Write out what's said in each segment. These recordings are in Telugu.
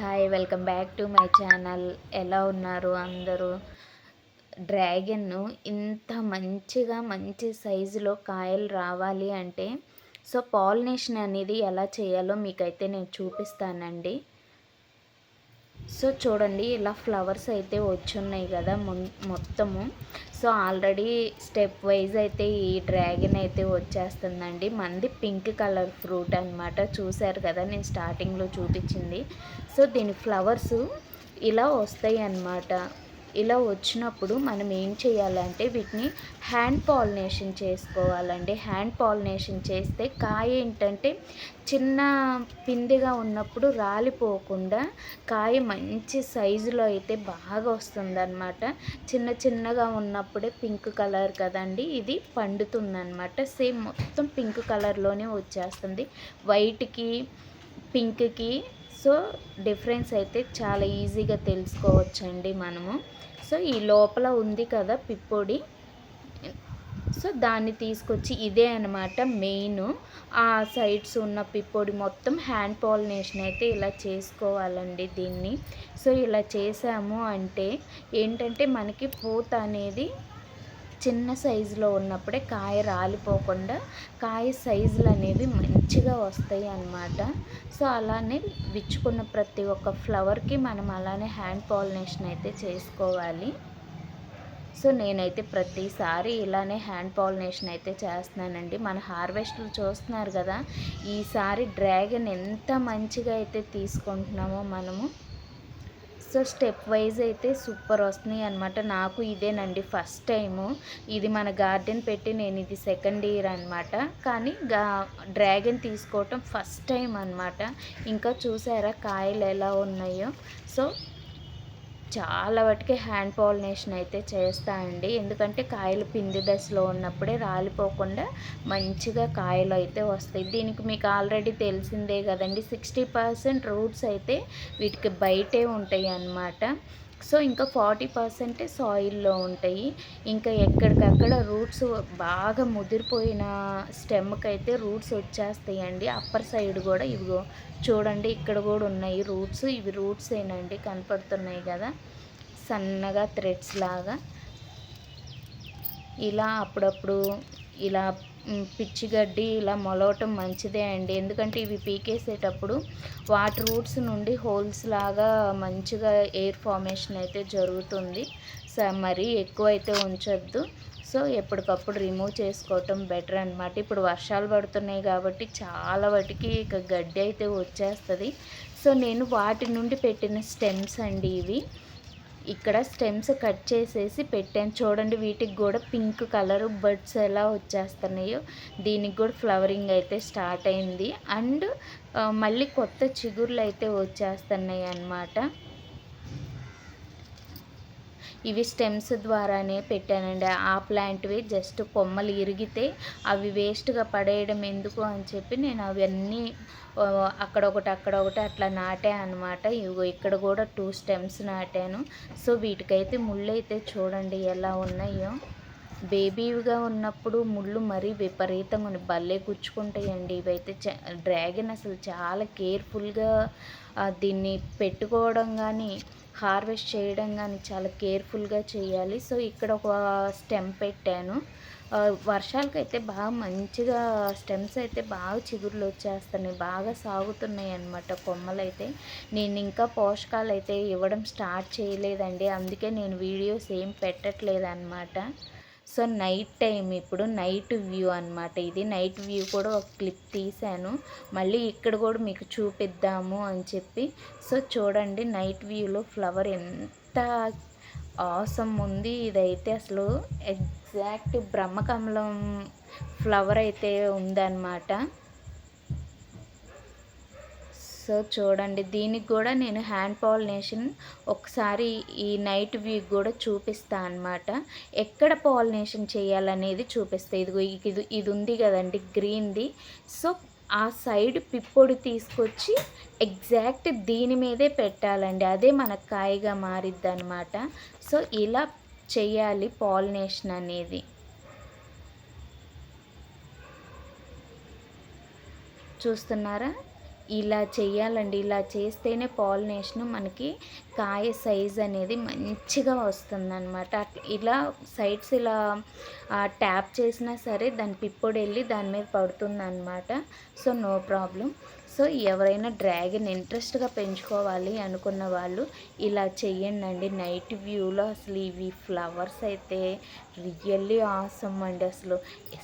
Hi, welcome back to my channel. ఎలా ఉన్నారు అందరూ? డ్రాగన్ను ఇంత మంచిగా మంచి సైజులో కాయలు రావాలి అంటే పాలినేషన్ అనేది ఎలా చేయాలో మీకైతే నేను చూపిస్తానండి. చూడండి, ఇలా ఫ్లవర్స్ అయితే వచ్చున్నాయి కదా మొత్తము. ఆల్రెడీ స్టెప్ వైజ్ అయితే ఈ డ్రాగన్ అయితే వచ్చేస్తుందండి. మంది పింక్ కలర్ ఫ్రూట్ అనమాట. చూశారు కదా నేను స్టార్టింగ్లో చూపించింది. దీని ఫ్లవర్స్ ఇలా వస్తాయి అన్నమాట. ఇలా వచ్చినప్పుడు మనం ఏం చేయాలంటే వీటిని హ్యాండ్ పాలినేషన్ చేసుకోవాలండి. హ్యాండ్ పాలినేషన్ చేస్తే కాయ ఏంటంటే చిన్న పిండిగా ఉన్నప్పుడు రాలిపోకుండా కాయ మంచి సైజులో అయితే బాగా వస్తుందన్నమాట. చిన్న చిన్నగా ఉన్నప్పుడే పింక్ కలర్ కదండి, ఇది పండుతుందన్నమాట. సేమ్ మొత్తం పింక్ కలర్లోనే వచ్చేస్తుంది. వైట్కి పింక్కి డిఫరెన్స్ అయితే చాలా ఈజీగా తెలుసుకోవచ్చండి మనము. ఈ లోపల ఉంది కదా పిప్పొడి, దాన్ని తీసుకొచ్చి ఇదే అనమాట మెయిన్. ఆ సైడ్స్ ఉన్న పిప్పొడి మొత్తం హ్యాండ్ పాలినేషన్ అయితే ఇలా చేసుకోవాలండి దీన్ని. ఇలా చేసాము అంటే ఏంటంటే మనకి పూత అనేది చిన్న సైజులో ఉన్నప్పుడే కాయ రాలిపోకుండా కాయ సైజులు అనేవి మంచిగా వస్తాయి అన్నమాట. అలానే విచ్చుకున్న ప్రతి ఒక్క ఫ్లవర్కి మనం అలానే హ్యాండ్ పాలినేషన్ అయితే చేసుకోవాలి. నేనైతే ప్రతిసారి ఇలానే హ్యాండ్ పాలినేషన్ అయితే చేస్తున్నానండి. మన హార్వెస్ట్లు చూస్తున్నారు కదా, ఈసారి డ్రాగన్ ఎంత మంచిగా అయితే తీసుకుంటున్నామో మనము. స్టెప్ వైజ్ అయితే సూపర్ వస్తున్నాయి అనమాట. నాకు ఇదేనండి ఫస్ట్ టైము. ఇది మన గార్డెన్ పెట్టి నేను ఇది సెకండ్ ఇయర్ అనమాట. కానీ డ్రాగన్ తీసుకోవటం ఫస్ట్ టైం అనమాట. ఇంకా చూసారా కాయలు ఎలా ఉన్నాయో. చాలా వాటికి హ్యాండ్ పాలినేషన్ అయితే చేస్తా అండి. ఎందుకంటే కాయలు పిండి దశలో ఉన్నప్పుడే రాలిపోకుండా మంచిగా కాయలు అయితే వస్తాయి. దీనికి మీకు ఆల్రెడీ తెలిసిందే కదండి, 60% రూట్స్ అయితే వీటికి బయటే ఉంటాయి అన్నమాట. ఇంకా 40% సాయిల్లో ఉంటాయి. ఇంకా ఎక్కడికక్కడ రూట్స్ బాగా ముదిరిపోయిన స్టెమ్కి అయితే రూట్స్ వచ్చేస్తాయండి. అప్పర్ సైడ్ కూడా ఇవిగో చూడండి, ఇక్కడ కూడా ఉన్నాయి రూట్స్. ఇవి రూట్స్ ఏనండి, కనపడుతున్నాయి కదా సన్నగా థ్రెడ్స్ లాగా. ఇలా అప్పుడప్పుడు ఇలా పిచ్చి గడ్డి ఇలా మొలవటం మంచిదే అండి. ఎందుకంటే ఇవి పీకేసేటప్పుడు వాటి రూట్స్ నుండి హోల్స్ లాగా మంచిగా ఎయిర్ ఫార్మేషన్ అయితే జరుగుతుంది. మరీ ఎక్కువ అయితే ఉంచొద్దు. ఎప్పటికప్పుడు రిమూవ్ చేసుకోవటం బెటర్ అనమాట. ఇప్పుడు వర్షాలు పడుతున్నాయి కాబట్టి చాలా వాటికి ఇక గడ్డి అయితే వచ్చేస్తుంది. నేను వాటి నుండి పెట్టిన స్టెమ్స్ అండి ఇవి. ఇక్కడ స్టెమ్స్ కట్ చేసేసి పెట్టాను. చూడండి, వీటికి కూడా పింక్ కలర్ బర్డ్స్ ఎలా వచ్చేస్తున్నాయో దీనికి కూడా ఫ్లవరింగ్ అయితే స్టార్ట్ అయింది. అండ్ మళ్ళీ కొత్త చిగుర్లు అయితే వచ్చేస్తున్నాయి అన్నమాట. ఇవి స్టెమ్స్ ద్వారానే పెట్టానండి. ఆ ప్లాంట్వి జస్ట్ కొమ్మలు ఇరిగితే అవి వేస్ట్గా పడేయడం ఎందుకు అని చెప్పి నేను అవన్నీ అక్కడొకటి అట్లా నాటాను అనమాట. ఇగో ఇక్కడ కూడా 2 స్టెమ్స్ నాటాను. వీటికైతే ముళ్ళు అయితే చూడండి ఎలా ఉన్నాయో. బేబీగా ఉన్నప్పుడు ముళ్ళు మరీ విపరీతంగా భలే గుచ్చుకుంటాయండి. ఇవైతే డ్రాగన్ అసలు చాలా కేర్ఫుల్గా దీన్ని పెట్టుకోవడం కానీ హార్వెస్ట్ చేయడం కానీ చాలా కేర్ఫుల్గా చేయాలి. ఇక్కడ ఒక స్టెమ్ పెట్టాను. వర్షాలకైతే బాగా మంచిగా స్టెమ్స్ అయితే బాగా చిగుర్లు వచ్చేస్తున్నాయి, బాగా సాగుతున్నాయి అన్నమాట కొమ్మలైతే. నేను ఇంకా పోషకాలు అయితే ఇవ్వడం స్టార్ట్ చేయలేదండి, అందుకే నేను వీడియోస్ ఏం పెట్టట్లేదు అన్నమాట. నైట్ టైం, ఇప్పుడు నైట్ వ్యూ అనమాట. ఇది నైట్ వ్యూ కూడా ఒక క్లిప్ తీశాను, మళ్ళీ ఇక్కడ కూడా మీకు చూపిద్దాము అని చెప్పి. చూడండి నైట్ వ్యూలో ఫ్లవర్ ఎంత ఆసమ్ ఉంది. ఇదైతే అసలు ఎగ్జాక్ట్ బ్రహ్మకమలం ఫ్లవర్ అయితే ఉందన్నమాట. చూడండి, దీనికి కూడా నేను హ్యాండ్ పాలినేషన్ ఒకసారి ఈ నైట్ వ్యూ కూడా చూపిస్తా అన్నమాట. ఎక్కడ పాలినేషన్ చేయాలనేది చూపిస్తా. ఇది ఉంది కదండి గ్రీన్ది. ఆ సైడ్ పిప్పొడి తీసుకొచ్చి ఎగ్జాక్ట్ దీని మీదే పెట్టాలండి, అదే మనకు కాయగా మారిద్ది అనమాట. ఇలా చేయాలి పాలినేషన్ అనేది. చూస్తున్నారా, ఇలా చెయ్యాలండి. ఇలా చేస్తేనే పాలినేషన్ మనకి కాయ సైజ్ అనేది మంచిగా వస్తుందనమాట. ఇలా సైడ్స్ ఇలా ట్యాప్ చేసినా సరే దాని పిప్పొడెళ్ళి దాని మీద పడుతుందనమాట. So, no problem. సో, ఎవరైనా డ్రాగన్ ఇంట్రెస్ట్‌గా పెంచుకోవాలి అనుకున్న వాళ్ళు ఇలా చెయ్యండండి. నైట్ వ్యూలో అసలు ఇవి ఫ్లవర్స్ అయితే రియల్లీ ఆసమ్ అండి అసలు.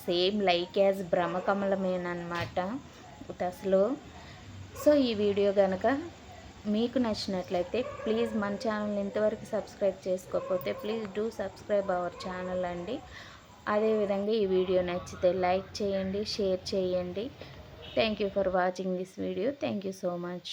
సేమ్ లైక్ యాజ్ బ్రహ్మకమలమేననమాట. అసలు సో, ఈ వీడియో గనక మీకు నచ్చినట్లయితే ప్లీజ్ మన ఛానల్ని ఇంతవరకు సబ్స్క్రైబ్ చేసుకోకపోతే please do subscribe our channel అండి. అదేవిధంగా ఈ వీడియో నచ్చితే లైక్ చేయండి, షేర్ చేయండి. Thank you for watching this video. Thank you so much.